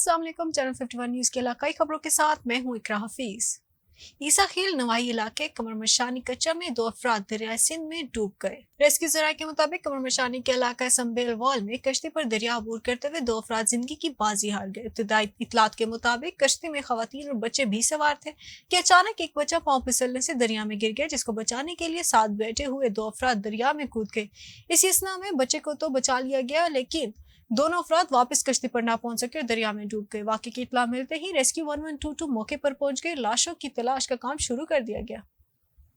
अस्सलाम वालेकुम। Channel 51 news के इलाकाई खबरों के साथ मैं हूं इकरा हफीज। ईसा खेल नवाही इलाके कमरमशानी कच्चा में 2 अफराद दरियाए सिंध में डूब गए। रेस्क्यू जराये के मुताबिक कमरमशानी के इलाका संबेल वॉल में कश्ती पर दरिया अबूर करते हुए 2 अफराद जिंदगी की बाजी हार गए। इब्तदाई इतलात के मुताबिक कश्ती में खवातीन और बच्चे भी सवार थे कि अचानक एक बच्चा पांव फिसलने से दरिया में गिर गया, जिसको बचाने के लिए साथ बैठे हुए 2 अफराद दरिया में कूद गए। इसी असना में बच्चे को तो बचा लिया गया, लेकिन दोनों अफराद वापस कश्ती पर ना पहुंच सके और दरिया में डूब गए। वाक़े की इत्तला मिलते ही रेस्क्यू 1122 मौके पर पहुंच गए। लाशों की तलाश का काम शुरू कर दिया गया।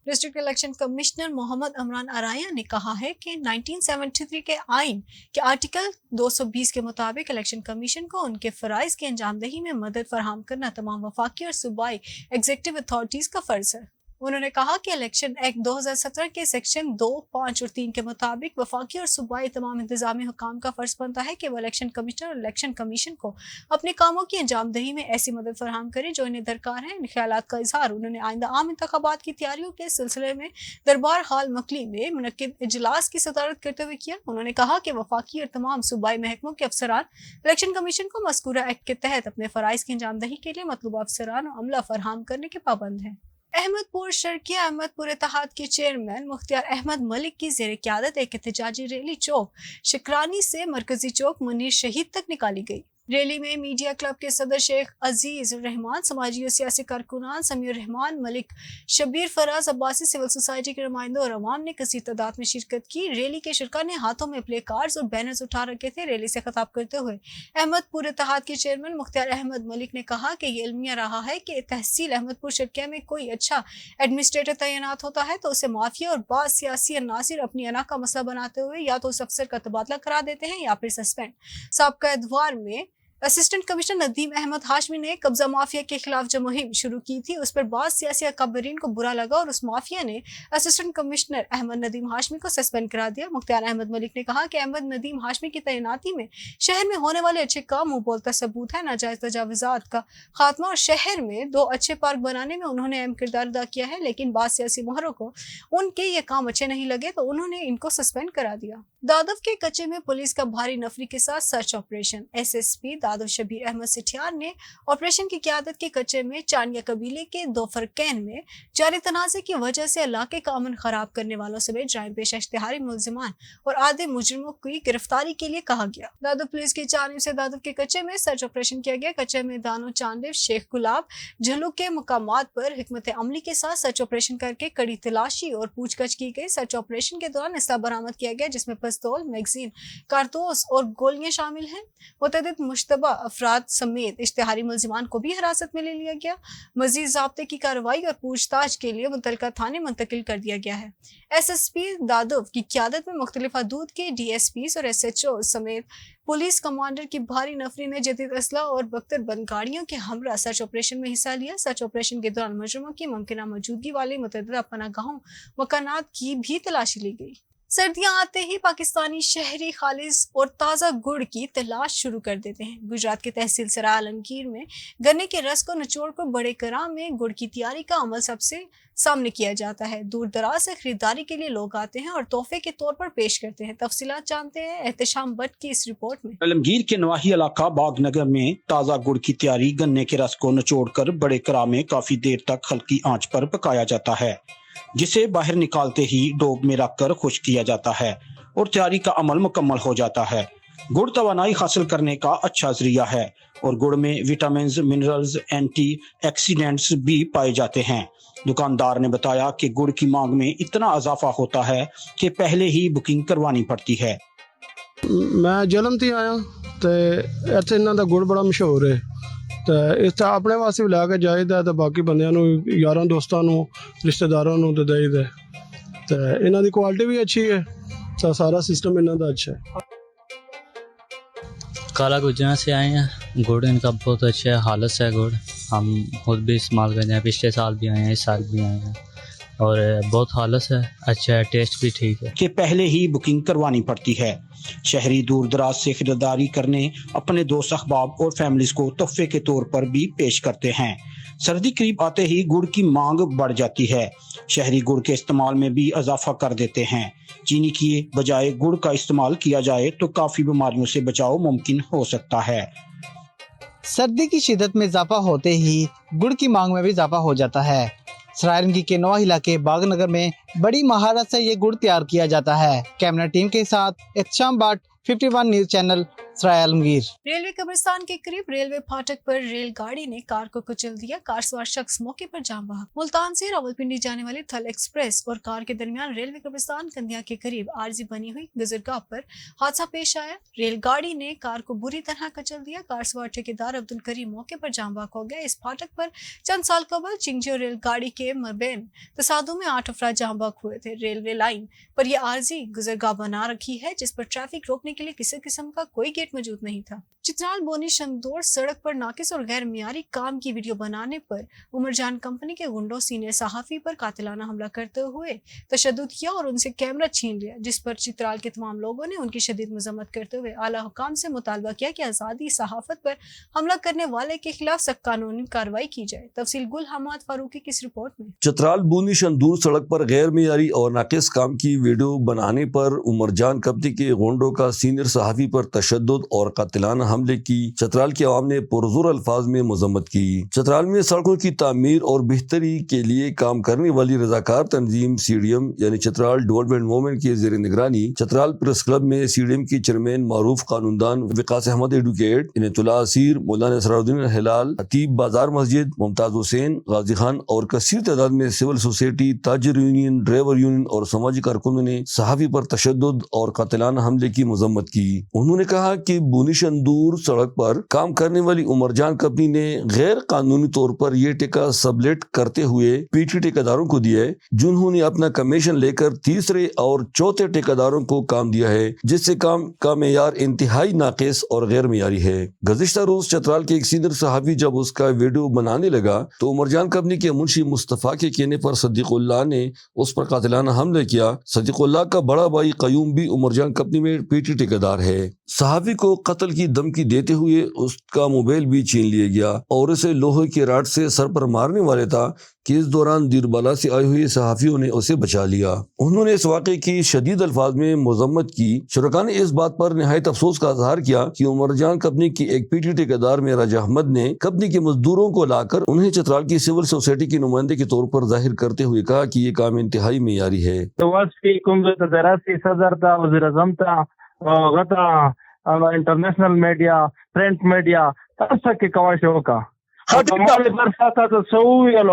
District election commissioner Mohammad Amran Araya ने कहा है कि 1973 के आइन के आर्टिकल 220 के मुताबिक इलेक्शन कमीशन को उनके फराइज की अंजामदही में मदद फराहम करना तमाम वफाकी और सूबाई एग्जीक्यूटिव अथॉरिटीज का फर्ज है। उन्होंने कहा कि इलेक्शन एक्ट 2017 के सेक्शन 2, 5 और 3 के मुताबिक वफाकी और सूबाई तमाम इंतजामी हुकाम का फर्ज बनता है कि वो इलेक्शन कमिश्नर और इलेक्शन कमीशन को अपने कामों की अंजामदही में ऐसी मदद फराहम करें जो इन्हें दरकार है। इन ख्यालात का इजहार उन्होंने आइंदा आम इंतखाबात की तैयारियों के सिलसिले में दरबार हाल मकली में मुनक्किद इजलास की सदारत करते हुए किया। उन्होंने कहा कि वफाकी और तमाम सूबाई महकमों के अफसरान इलेक्शन कमीशन को मज़कूरा एक्ट के तहत अपने फराइज की अंजामदही के लिए मतलूबा अफसरान और अमला फराहम करने के पाबंद हैं। अहमदपुर शर्किया अहमदपुर इत्तेहाद के चेयरमैन मुख्तियार अहमद मलिक की ज़ेर क़यादत एक एहतजाजी रैली चौक शिकरानी से मरकजी चौक मुनीर शहीद तक निकाली गई। रैली में मीडिया क्लब के सदर शेख अजीज रहमान, समाजी और सियासी कारकुनान समीर रहमान मलिक, शबीर फराज अब्बासी, सिविल सोसाइटी के नुमाइंदों और अवाम ने कसीर तादाद में शिरकत की। रैली के शिरका ने हाथों में प्ले कार्ड्स और बैनर्स उठा रखे थे। रैली से खिताब करते हुए अहमदपुर इत्तेहाद के चेयरमैन मुख्तियार अहमद मलिक ने कहा कि ये इल्मिया रहा है कि तहसील अहमदपुर शर्किया में कोई अच्छा एडमिनिस्ट्रेटर तैनात होता है तो उसे माफिया और बाज़ सियासी अनासिर अपनी अना का मसला बनाते हुए या तो उस अफसर का तबादला करा देते हैं या फिर सस्पेंड। साबका एतवार में असिस्टेंट कमिश्नर नदीम अहमद हाशमी ने कब्जा माफिया के खिलाफ जो मुहिम शुरू की थी उस पर बाज़ सियासी अकाबरीन को बुरा लगा और उस माफिया ने असिस्टेंट कमिश्नर अहमद नदीम हाशमी को सस्पेंड करा दिया। मुख्तियार अहमद मलिक ने कहा कि अहमद नदीम हाशमी की तैनाती में शहर में होने वाले अच्छे काम मुंह बोलता सबूत है। नाजायज तजावुजात का खात्मा और शहर में 2 अच्छे पार्क बनाने में उन्होंने अहम किरदार अदा किया है, लेकिन बाज़ सियासी मोहरों को उनके ये काम अच्छे नहीं लगे तो उन्होंने इनको सस्पेंड करा दिया। दादव के कच्चे में पुलिस का भारी नफरी के साथ सर्च ऑपरेशन। SSP दादव शबीर अहमद सिठियार ने ऑपरेशन की क़यादत के कच्चे में चानिया कबीले के 2 फरकैन में जारी तनाज़े की वजह से इलाके का अमन खराब करने वालों समेत जराइम पेशा इश्तिहारी मुलजिमान और आधे मुजरिमों की गिरफ्तारी के लिए कहा गया। दादव पुलिस की जानिब से दादव के कच्चे में सर्च ऑपरेशन किया गया। कच्चे में दानो चांदेव शेख गुलाब झलू के मुकामात पर हिकमत अमली के साथ सर्च ऑपरेशन करके कड़ी तलाशी और पूछगछ की गई। सर्च ऑपरेशन के दौरान इसला बरामद किया गया जिसमें पिस्तौल, मैगजीन, कारतूस और गोलियां शामिल हैं। मुतअद्दिद मुश्तबा अफराद समेत इश्तिहारी मुलजिमान को भी हिरासत में ले लिया गया। मजीद ज़ाब्ते की कार्रवाई और पूछताछ के लिए मुतल्लिका थाने मुंतकिल कर दिया गया है। SSP दादव की क़यादत में मुख्तलिफ हदूद के DSPs और SHO समेत पुलिस कमांडर की भारी नफरी ने जदीद असला और बख्तर बंद गाड़ियों के हमरा सर्च ऑपरेशन में हिस्सा लिया। सर्च ऑपरेशन के दौरान मुजरिमों की मुमकिन मौजूदगी वाले मुतअद्दिद पनाहगाहों मकानात की भी तलाशी ली गई। सर्दियां आते ही पाकिस्तानी शहरी खालिज और ताज़ा गुड़ की तलाश शुरू कर देते हैं। गुजरात के तहसील सराय आलमगीर में गन्ने के रस को निचोड़ कर बड़े कराम में गुड़ की तैयारी का अमल सबसे सामने किया जाता है। दूर दराज से खरीदारी के लिए लोग आते हैं और तोहफे के तौर पर पेश करते हैं। तफसीलात जानते हैं एहतशाम भट्ट की इस रिपोर्ट में। आलमगीर के नवाही इलाका बागनगर में ताज़ा गुड़ की तैयारी गन्ने के रस को निचोड़कर बड़े करा में काफी देर तक हल्की आंच पर पकाया जाता है, जिसे बाहर निकालते ही डोब में रखकर खुश्क किया जाता है और तैयारी का अमल मुकम्मल हो जाता है। गुड़ तवानाई हासिल करने का अच्छा जरिया है और गुड़ में विटामिन्स, मिनरल्स, एंटी ऑक्सीडेंट्स भी पाए जाते हैं। दुकानदार ने बताया कि गुड़ की मांग में इतना इजाफा होता है कि पहले ही बुकिंग करवानी पड़ती है। मैं जलम थी आया तो इत्थे इन्हां दा गुड़ बड़ा मशहूर है तो इस अपने वास्ते भी लैके जाइदा तो बाकी बंदियां नूं, यारां दोस्तां नूं, रिश्तेदारां नूं ते देईदा तो इन्हां दी क्वालिटी भी अच्छी है तो सारा सिस्टम इन्हां दा अच्छा है। काला गुजरा से आए हैं। गुड़ इनका बहुत अच्छा हालत है। गुड़ हम खुद भी इस्तेमाल करते हैं, पिछले साल भी आए हैं, इस साल भी आए हैं और बहुत हालत है, अच्छा है, टेस्ट भी ठीक है। कि पहले ही बुकिंग करवानी पड़ती है। शहरी दूर दराज से खरीदारी करने अपने दोस्त अहबाब और फैमिलीज को तोहफे के तौर पर भी पेश करते हैं। सर्दी करीब आते ही गुड़ की मांग बढ़ जाती है। शहरी गुड़ के इस्तेमाल में भी इजाफा कर देते हैं। चीनी की बजाय गुड़ का इस्तेमाल किया जाए तो काफी बीमारियों से बचाव मुमकिन हो सकता है। सर्दी की शिदत में इजाफा होते ही गुड़ की मांग में भी इजाफा हो जाता है। सरायरंगी के नवा इलाके बागनगर में बड़ी महारत से ये गुड़ तैयार किया जाता है। कैमरा टीम के साथ इत्शाम बाट, 51 न्यूज चैनल, सराय आलमगीर। रेलवे कब्रिस्तान के करीब रेलवे फाटक पर रेलगाड़ी ने कार को कुचल दिया। कार सवार शख्स मौके पर जान बहा। मुल्तान से रावलपिंडी जाने वाली थल एक्सप्रेस और कार के दरमियान रेलवे कब्रिस्तान कंदिया के करीब आरजी बनी हुई गुजरगाह पर हादसा पेश आया। रेलगाड़ी ने कार को बुरी तरह कुचल दिया। कार सवार ठेकेदार अब्दुल करीम मौके पर जान बहक हो गया। इस फाटक पर चंद साल कबल चिंगजी और रेलगाड़ी के मबैन तसादुम में 8 अफराद जान बहक हुए थे। रेलवे लाइन पर यह आरजी गुजरगाह बना रखी है जिस पर ट्रैफिक रोकने के लिए किसी किस्म का कोई गेट मौजूद नहीं था। चित्राल बोनी शंदोर सड़क पर नाकिस और गैर मियारी काम की वीडियो बनाने पर उमरजान कंपनी के गुंडों सीनियर सहाफी पर कातिलाना हमला करते हुए तशद्दुद किया और उनसे कैमरा छीन लिया, जिस पर चित्राल के तमाम लोगों ने उनकी शदीद मजम्मत करते हुए आला हुकाम से मुतालबा किया कि आज़ादी सहाफत पर हमला करने वाले के खिलाफ सख्त कानूनी कार्रवाई की जाए। तफसील गुल हमाद फारूकी की इस रिपोर्ट में। चित्राल बोनी शंदूर सड़क पर गैर मियारी और नाकिस काम की वीडियो बनाने पर उमरजान कंपनी के गुंडों का सीनियर सहाफी पर तशद्दुद और कातिलाना हमले की चित्राल के अवाम ने पुरजोर अल्फाज में मजम्मत की। चित्राल में सड़कों की तामीर और बेहतरी के लिए काम करने वाली रजाकार तंजीम सीडीएम यानी चित्राल डेवलपमेंट मूवमेंट के ज़ेर निगरानी चित्राल प्रेस क्लब में सीडीएम की चेयरमैन मारूफ कानूनदान विकास अहमद एडवोकेट इनतुल्लाह असीर मौलाना सराउद्दीन हिलाल हतीब बाजार मस्जिद मुमताज हुसैन गाजी खान और कसीर तादाद में सिविल सोसाइटी ताजिर यूनियन ड्राइवर यूनियन और समाजी कारकुनों ने सहाफी पर तशद्दुद और कातिलाना हमले की मजम्मत की। उन्होंने कहा कि बोनी शंदूर सड़क पर काम करने वाली उमरजान कंपनी ने गैर कानूनी तौर पर ये ठेका सबलेट करते हुए पीटी ठेकेदारों को दिया है, जिन्होंने अपना कमीशन लेकर तीसरे और चौथे ठेकेदारों को काम दिया है, जिससे काम का मेयार इंतहाई नाकिस और गैर मियारी है। गुज़िश्ता रोज चित्राल के एक सीनियर सहाफी जब उसका वीडियो बनाने लगा तो उमरजान कंपनी के मुंशी मुस्तफा के कहने पर सदीकुल्लाह ने उस पर कातिलाना हमला किया। सदीकुल्लाह का बड़ा भाई कयूम भी उमरजान कंपनी में पीटी ठेकेदार है। सहाफी को कत्ल की धमकी देते हुए उसका मोबाइल भी छीन लिया गया और उसे लोहे के राड से सर पर मारने वाले था कि इस दौरान दीरबाला से आए हुए सहाफियों ने उसे बचा लिया। उन्होंने इस वाक़े की शदीद अल्फाज में मजम्मत की। शुरका ने इस बात पर निहायत अफसोस का इजहार किया कि उमरजान कंपनी की एक पीटी ठेकेदार मेराज अहमद ने कंपनी के मजदूरों को लाकर उन्हें चित्राल की सिविल सोसाइटी के नुमाइंदे के तौर पर जाहिर करते हुए कहा कि ये काम इंतहाई मेयारी है। इंटरनेशनल मीडिया प्रिंट मीडिया तब के कवाशों का बरसात तो सो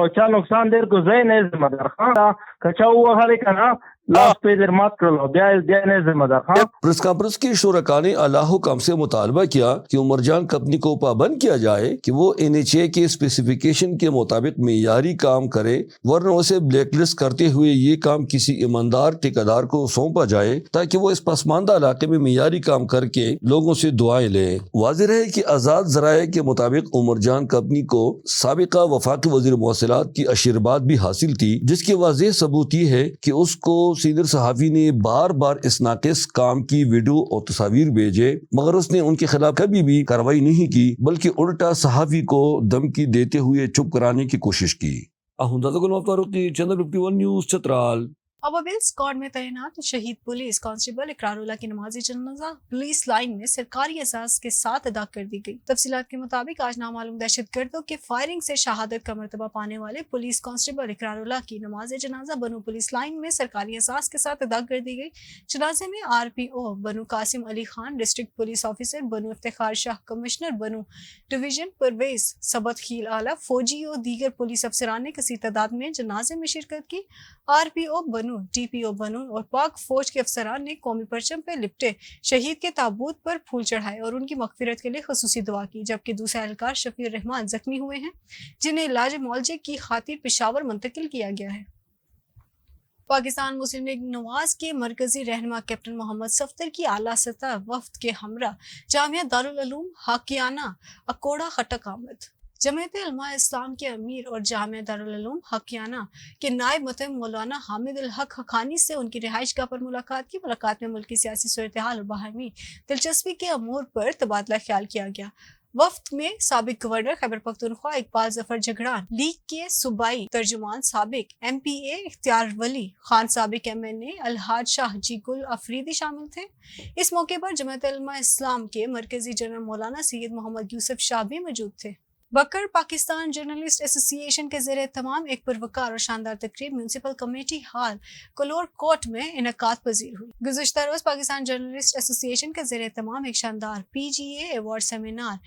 चा नुकसान देर को जय नहीं जिम्मेदार खान कचा हुआ हरे का ना लास्ट पे देर मात कर लो दिया नहीं जिम्मेदार खान। प्रेस कॉन्फ्रेंस की शुरका ने आला हुकाम से मुतालबा किया कि उमरजान कंपनी को पाबंद किया जाए कि वो NHA के स्पेसिफिकेशन के मुताबिक मेयारी काम करे, वरना उसे ब्लैकलिस्ट करते हुए ये काम किसी ईमानदार ठेकेदार को सौंपा जाए ताकि वो इस पसमानदा इलाके में मेयारी काम करके लोगों से दुआएं ले। वाज़ेह है कि आज़ाद ज़राए के मुताबिक उमरजान कंपनी को साबिका वफाकी वज़ीर मौसलात की आशीर्वाद भी हासिल थी, जिसकी वाज़ेह सबूत ये है कि उसको सीनियर सहाफी ने बार बार इस नाकिस काम की वीडियो और तस्वीर भेजे, मगर उसने उनके खिलाफ कभी भी कार्रवाई नहीं की, बल्कि उल्टा सहाफी को धमकी देते हुए चुप कराने की कोशिश की। Channel 51 news Chitral. Ababeel squad में तैनात शहीद पुलिस कांस्टेबल इकरारुल्लाह की नमाजी जनाजा पुलिस लाइन में सरकारी एजाज के साथ अदा कर दी गई। तफसीलात के मुताबिक आज नामालूम दहशतगर्दों के फायरिंग से शहादत का मर्तबा पाने वाले पुलिस कांस्टेबल इकरारुल्लाह की नमाजी जनाजा बनू पुलिस लाइन में सरकारी एजाज के साथ अदा कर दी गई। जनाजे में RPO Bannu Qasim Ali Khan, district police officer Bannu Iftikhar Shah, commissioner Bannu division Parvez Sabat Khel आला, फौजी और दीगर पुलिस अफसरान ने कसी तादाद में जनाजे में शिरकत की। RPO बनू, DPO बनू और पाक फौज के अफसरान ने कौमी परचम पे लिपटे शहीद के ताबूत पर फूल चढ़ाए और उनकी मगफिरत के लिए खसूसी दुआ की, जबकि दूसरे एहलकार शफीर रहमान जख्मी हुए हैं, जिन्हें इलाज मौलजे की खातिर पेशावर मुंतकिल किया गया है। पाकिस्तान मुस्लिम लीग नवाज के मरकजी रहनुमा कैप्टन मोहम्मद सफ्दर की आला सतह वफ्द के हमरा जामिया दारुल उलूम हाकियाना अकोड़ा खटक आमद। जमीयत उलमा इस्लाम के अमीर और जामिया दारुल उलूम हाकियाना के नायब मुतम मौलाना हामिद उल हक हकानी से उनकी रिहाइशगाह पर मुलाकात की। मुलाकात में मुल्की सियासी सूरत हाल और बाहमी दिलचस्पी के अमूर पर तबादला ख्याल किया गया। वफ्त में साबिक गवर्नर खैबर पख्तूनख्वा इकबाल जफर जगड़ान, लीग के सूबाई तर्जुमान साबिक MPA इख्तियार वली खान, साबिक MNA अलहाज शाह जी गुल अफरीदी शामिल थे। इस मौके पर जमात उलमा इस्लाम के मरकजी जनरल मौलाना सैयद मोहम्मद यूसुफ शाह भी मौजूद थे। बकर पाकिस्तान जर्नलिस्ट एसोसिएशन के ज़रिए तमाम एक पुरवकार और शानदार तकरीब municipal committee hall Kalur Kot में इनकाद पजीर हुई। गुज़श्ता रोज़ पाकिस्तान जर्नलिस्ट एसोसिएशन के ज़रिए तमाम एक शानदार PGA award seminar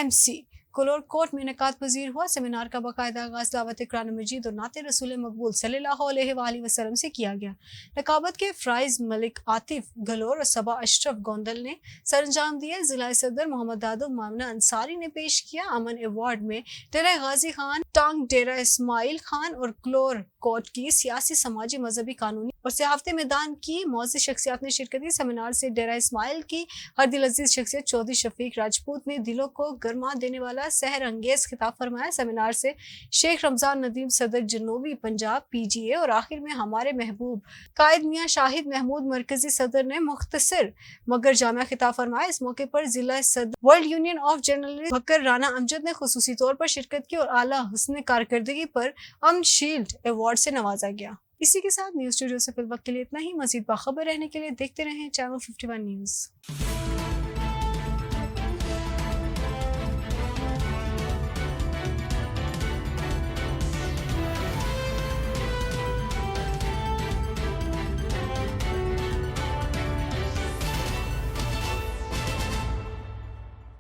MC Kalur Kot में इनकाद पजीर हुआ। सेमिनार का बाकायदा आगाज़ दावत कुरान मजीद और नाते रसूल मकबूल सल्लल्लाहु अलैहि वसल्लम से किया गया। नकाबत के फ्राइज मलिक आतिफ गलोर और सबा अशरफ गोंदल ने सरंजाम दिए। जिला सदर मोहम्मद दादू मामना अंसारी ने पेश किया। अमन अवार्ड में डेरा गाजी खान, टांग डेरा इस्माइल खान और क्लोर कोट की सियासी, समाजी, मजहबी, कानूनी और सहाफती मैदान की मौजूद शख्सियात ने शिरकत की। सेमिनार से डेरा इस्माइल की हर दिल अजीज शख्सियत चौधरी शफीक राजपूत ने दिलों को गरमा देने वाला सहर अंगेज खिताब फरमाया। सेमिनार से शेख रमजान नदीम सदर जनूबी पंजाब PGA और आखिर में हमारे महबूब कायद मियां शाहिद महमूद मरकजी सदर ने मुख्तसर मगर जामिया खिताब फरमाया। इस मौके पर जिला सदर वर्ल्ड यूनियन ऑफ जर्नलिस्ट बकर राना अमजद ने खुसूसी तौर पर शिरकत की और आला हुस्न कारकर्दगी पर अमन शील्ड अवार्ड से नवाजा गया। इसी के साथ न्यूज़ स्टूडियो से फिल वक्त के लिए इतना ही। मजीद बाखबर रहने के लिए देखते रहें चैनल 51 न्यूज़।